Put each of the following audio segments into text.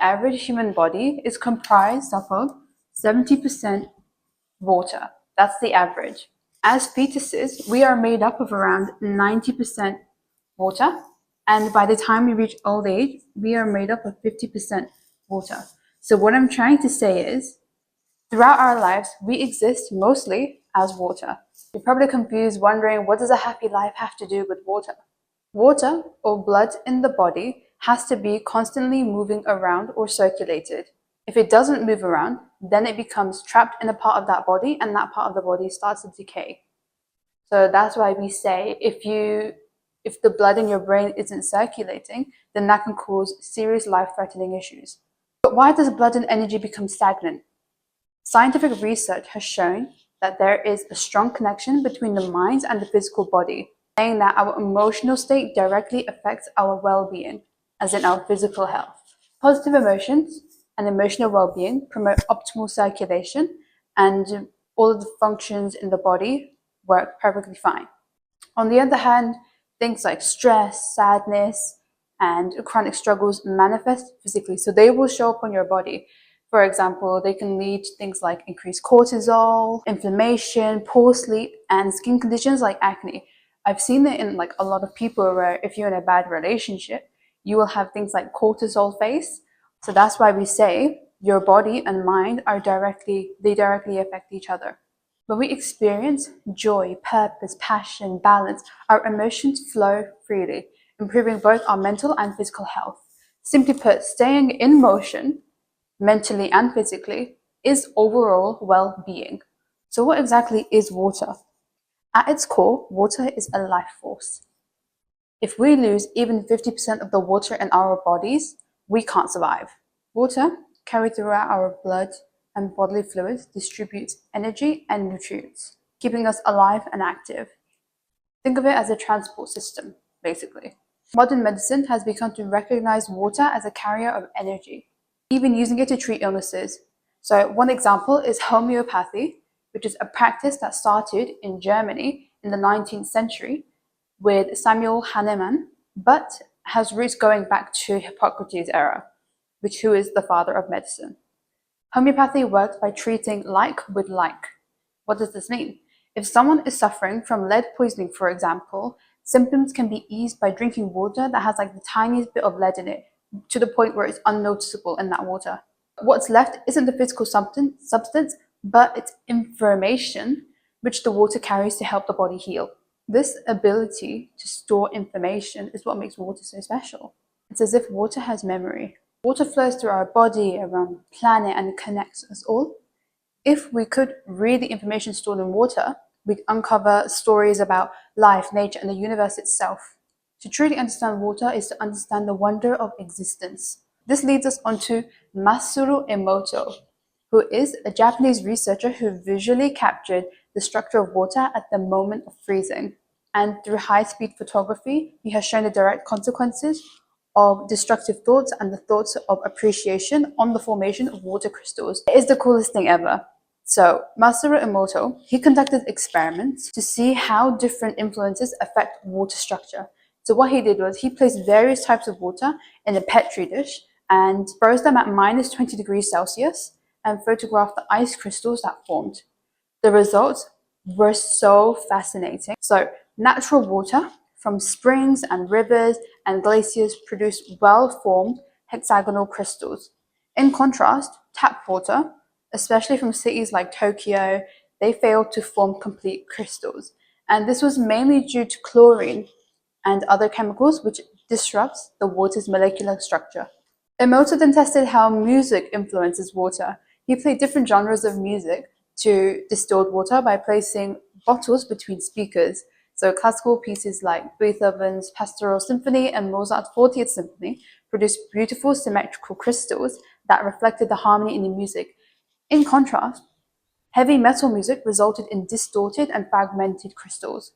average human body is comprised of 70% water. That's the average. As fetuses, we are made up of around 90% water, and by the time we reach old age, we are made up of 50% water. So what I'm trying to say is, throughout our lives, we exist mostly as water. You're probably confused, wondering, what does a happy life have to do with water? Water, or blood in the body, has to be constantly moving around or circulated. If it doesn't move around, then it becomes trapped in a part of that body, and that part of the body starts to decay. So that's why we say if the blood in your brain isn't circulating, then that can cause serious life-threatening issues. But why does blood and energy become stagnant? Scientific research has shown that there is a strong connection between the mind and the physical body, saying that our emotional state directly affects our well-being, as in our physical health. Positive emotions and emotional well-being promote optimal circulation, and all of the functions in the body work perfectly fine. On the other hand, things like stress, sadness, and chronic struggles manifest physically, so they will show up on your body. For example, they can lead to things like increased cortisol, inflammation, poor sleep, and skin conditions like acne. I've seen it in a lot of people where if you're in a bad relationship, you will have things like cortisol face. So that's why we say your body and mind directly affect each other. When we experience joy, purpose, passion, balance, our emotions flow freely, improving both our mental and physical health. Simply put, staying in motion, mentally and physically, is overall well-being. So what exactly is water? At its core, water is a life force. If we lose even 50% of the water in our bodies, we can't survive. Water, carried throughout our blood and bodily fluids, distributes energy and nutrients, keeping us alive and active. Think of it as a transport system, basically. Modern medicine has begun to recognize water as a carrier of energy, even using it to treat illnesses. So one example is homeopathy, which is a practice that started in Germany in the 19th century with Samuel Hahnemann, but has roots going back to Hippocrates' era, who is the father of medicine. Homeopathy works by treating like with like. What does this mean? If someone is suffering from lead poisoning, for example, symptoms can be eased by drinking water that has the tiniest bit of lead in it, to the point where it's unnoticeable in that water. What's left isn't the physical substance, but it's information which the water carries to help the body heal. This ability to store information is what makes water so special. It's as if water has memory. Water flows through our body, around the planet, and connects us all. If we could read the information stored in water, we'd uncover stories about life, nature, and the universe itself. To truly understand water is to understand the wonder of existence. This leads us onto Masaru Emoto, who is a Japanese researcher who visually captured the structure of water at the moment of freezing. And through high-speed photography, he has shown the direct consequences of destructive thoughts and the thoughts of appreciation on the formation of water crystals. It is the coolest thing ever. So Masaru Emoto, he conducted experiments to see how different influences affect water structure. So what he did was he placed various types of water in a petri dish and froze them at -20 degrees Celsius and photographed the ice crystals that formed. The results were so fascinating. So natural water from springs and rivers and glaciers produce well-formed hexagonal crystals. In contrast, tap water, especially from cities like Tokyo, they failed to form complete crystals. And this was mainly due to chlorine and other chemicals which disrupts the water's molecular structure. Emoto then tested how music influences water. He played different genres of music to distilled water by placing bottles between speakers. So classical pieces like Beethoven's Pastoral Symphony and Mozart's 40th Symphony produced beautiful symmetrical crystals that reflected the harmony in the music. In contrast, heavy metal music resulted in distorted and fragmented crystals.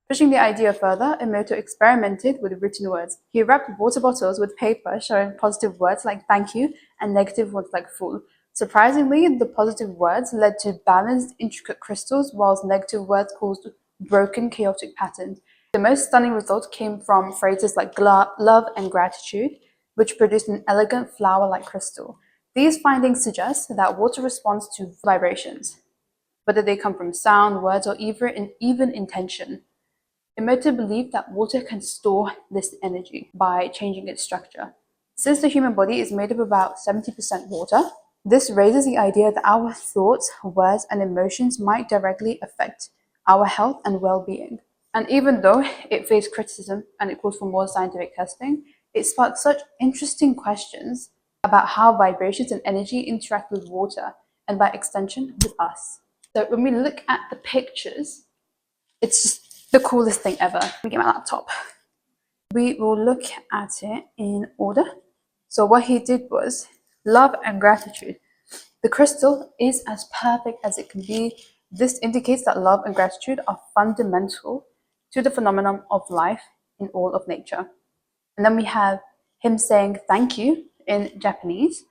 Pushing the idea further, Emoto experimented with written words. He wrapped water bottles with paper showing positive words like thank you and negative ones like fool. Surprisingly, the positive words led to balanced, intricate crystals, whilst negative words caused broken, chaotic patterns. The most stunning results came from phrases like love and gratitude, which produced an elegant flower-like crystal. These findings suggest that water responds to vibrations, whether they come from sound, words, or even intention. Emoto believed that water can store this energy by changing its structure. Since the human body is made of about 70% water, this raises the idea that our thoughts, words, and emotions might directly affect our health and well-being. And even though it faced criticism and it called for more scientific testing, it sparked such interesting questions about how vibrations and energy interact with water and by extension with us. So when we look at the pictures, it's just the coolest thing ever. Let me get my laptop. We will look at it in order. So what he did was love and gratitude. The crystal is as perfect as it can be. This indicates that love and gratitude are fundamental to the phenomenon of life in all of nature. And then we have him saying thank you in Japanese.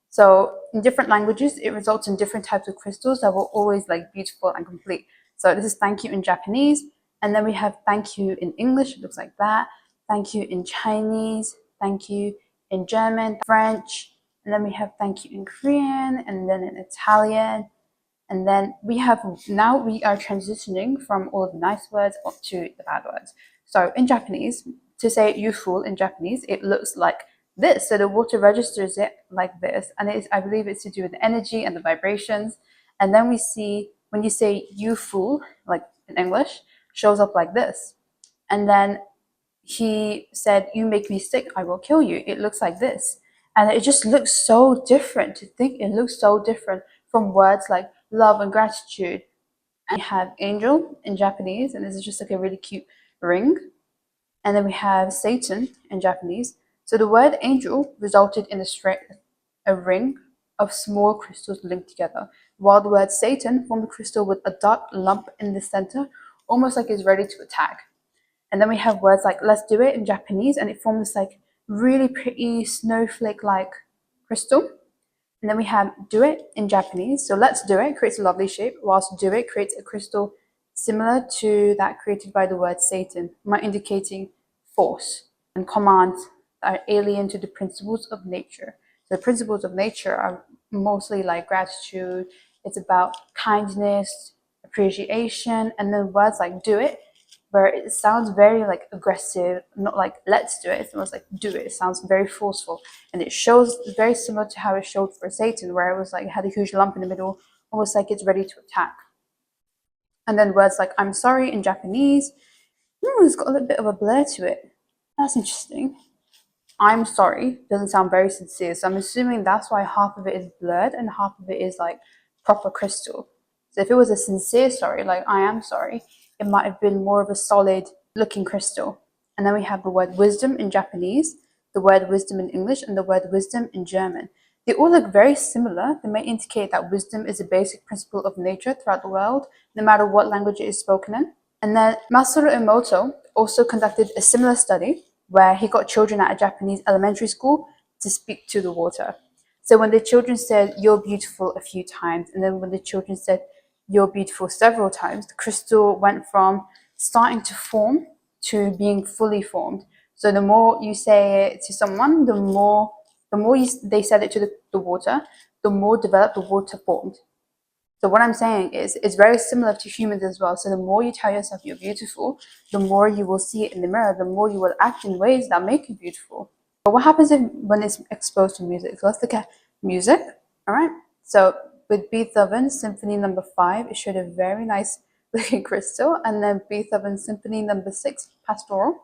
So in different languages, it results in different types of crystals that were always like beautiful and complete. So this is thank you in Japanese. And then we have thank you in English, it looks like that. Thank you in Chinese, thank you in German, French, and then we have thank you in Korean, and then in Italian. And then now we are transitioning from all the nice words up to the bad words. So in Japanese, to say you fool in Japanese, it looks like this. So the water registers it like this. And I believe it's to do with the energy and the vibrations. And then we see when you say you fool, like in English, shows up like this. And then he said, you make me sick, I will kill you. It looks like this. And it just looks so different. To think it looks so different from words like love and gratitude. And we have angel in Japanese, and this is just like a really cute ring. And then we have Satan in Japanese. So the word angel resulted in a ring of small crystals linked together, while the word Satan formed a crystal with a dark lump in the center, almost like it's ready to attack. And then we have words like let's do it in Japanese, and it forms this like really pretty snowflake-like crystal. And then we have do it in Japanese. So let's do it creates a lovely shape, whilst do it creates a crystal similar to that created by the word Satan, indicating force and commands that are alien to the principles of nature. So the principles of nature are mostly like gratitude, it's about kindness, appreciation, and then words like do it, where it sounds very like aggressive, not like let's do it, it's almost like do it. It sounds very forceful. And it shows very similar to how it showed for Satan, where it was like it had a huge lump in the middle, almost like it's ready to attack. And then words like I'm sorry in Japanese, it's got a little bit of a blur to it. That's interesting. I'm sorry doesn't sound very sincere, so I'm assuming that's why half of it is blurred and half of it is like proper crystal. So if it was a sincere sorry, like I am sorry, it might have been more of a solid looking crystal. And then we have the word wisdom in Japanese, the word wisdom in English, and the word wisdom in German. They all look very similar. They may indicate that wisdom is a basic principle of nature throughout the world, no matter what language it is spoken in. And then Masaru Emoto also conducted a similar study where he got children at a Japanese elementary school to speak to the water. So when the children said, you're beautiful a few times, and then when the children said, you're beautiful several times, the crystal went from starting to form to being fully formed. So the more you say it to someone, the more they said it to the water, the more developed the water formed. So what I'm saying is it's very similar to humans as well. So the more you tell yourself you're beautiful, the more you will see it in the mirror, the more you will act in ways that make you beautiful. But what happens when it's exposed to music? So let's look at music. All right. So with Beethoven Symphony Number 5, it showed a very nice looking crystal. And then Beethoven Symphony Number 6, Pastoral.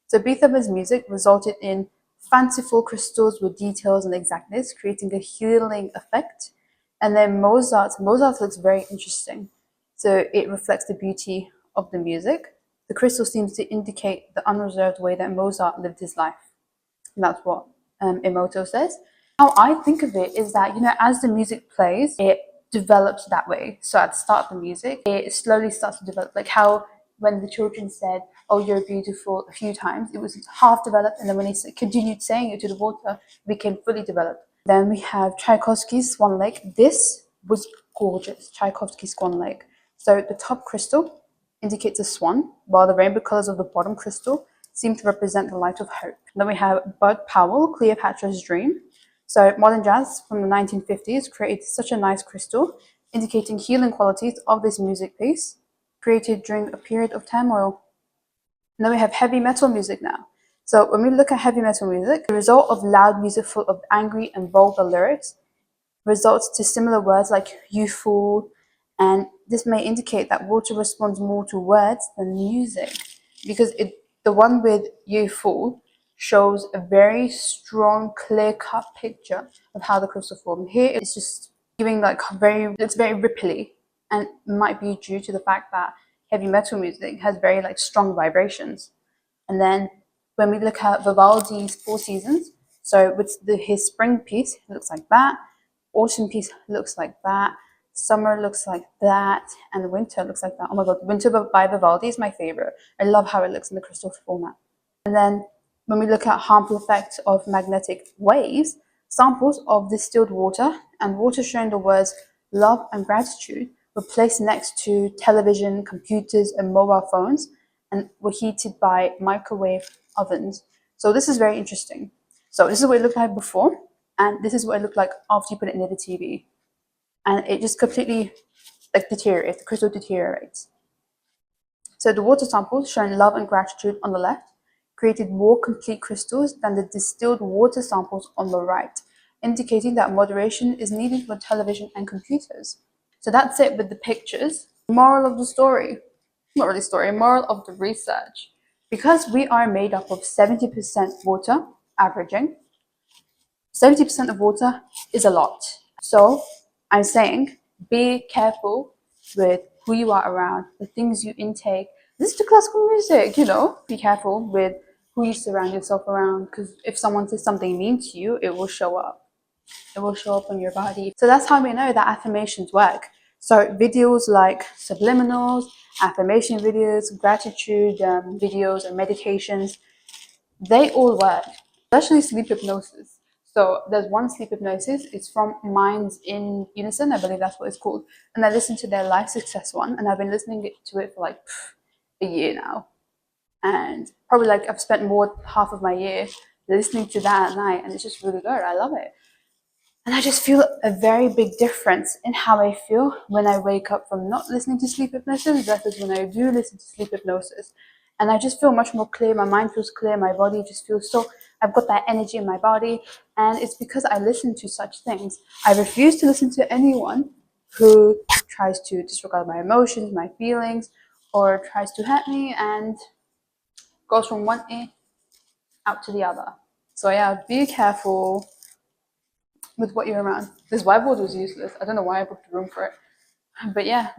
So Beethoven's music resulted in fanciful crystals with details and exactness, creating a healing effect. And then Mozart looks very interesting. So it reflects the beauty of the music. The crystal seems to indicate the unreserved way that Mozart lived his life. And that's what Emoto says. How I think of it is that, as the music plays, it develops that way. So at the start of the music, it slowly starts to develop. Like how when the children said, oh, you're beautiful a few times, it was half developed. And then when they continued saying it to the water, it became fully developed. Then we have Tchaikovsky's Swan Lake. This was gorgeous, Tchaikovsky's Swan Lake. So the top crystal indicates a swan, while the rainbow colors of the bottom crystal seem to represent the light of hope. Then we have Bud Powell, Cleopatra's Dream. So modern jazz from the 1950s created such a nice crystal, indicating healing qualities of this music piece, created during a period of turmoil. And then we have heavy metal music now. So when we look at heavy metal music, the result of loud music full of angry and vulgar lyrics results to similar words like you fool, and this may indicate that water responds more to words than music, because the one with you fool shows a very strong, clear-cut picture of how the crystal formed. Here it's just giving like it's very ripply, and might be due to the fact that heavy metal music has very like strong vibrations. And then when we look at Vivaldi's Four Seasons, so with his spring piece, it looks like that. Autumn piece looks like that. Summer looks like that. And the winter looks like that. Oh my god, Winter by Vivaldi is my favorite. I love how it looks in the crystal format. And then when we look at harmful effects of magnetic waves, samples of distilled water and water showing the words love and gratitude were placed next to television, computers, and mobile phones, and were heated by microwave ovens. So this is very interesting. So this is what it looked like before, and this is what it looked like after you put it near the TV. And it just completely like deteriorates, the crystal deteriorates. So the water samples showing love and gratitude on the left created more complete crystals than the distilled water samples on the right, indicating that moderation is needed for television and computers. So that's it with the pictures. Moral of the story, not really story, moral of the research. Because we are made up of 70% water, averaging, 70% of water is a lot. So I'm saying be careful with who you are around, the things you intake. Listen to classical music, Be careful with who you surround yourself around, because if someone says something mean to you, it will show up. It will show up on your body. So that's how we know that affirmations work. So videos like subliminals, affirmation videos, gratitude videos, and meditations, they all work, especially sleep hypnosis. So there's one sleep hypnosis, it's from Minds in Unison, I believe that's what it's called. And I listened to their Life Success one, and I've been listening to it for like a year now. And probably like I've spent more half of my year listening to that at night, and it's just really good. I love it. And I just feel a very big difference in how I feel when I wake up from not listening to sleep hypnosis versus when I do listen to sleep hypnosis. And I just feel much more clear. My mind feels clear. My body just feels so, I've got that energy in my body. And it's because I listen to such things. I refuse to listen to anyone who tries to disregard my emotions, my feelings, or tries to hurt me and goes from one ear out to the other. So yeah, be careful with what you're around. This whiteboard was useless. I don't know why I booked a room for it. But yeah.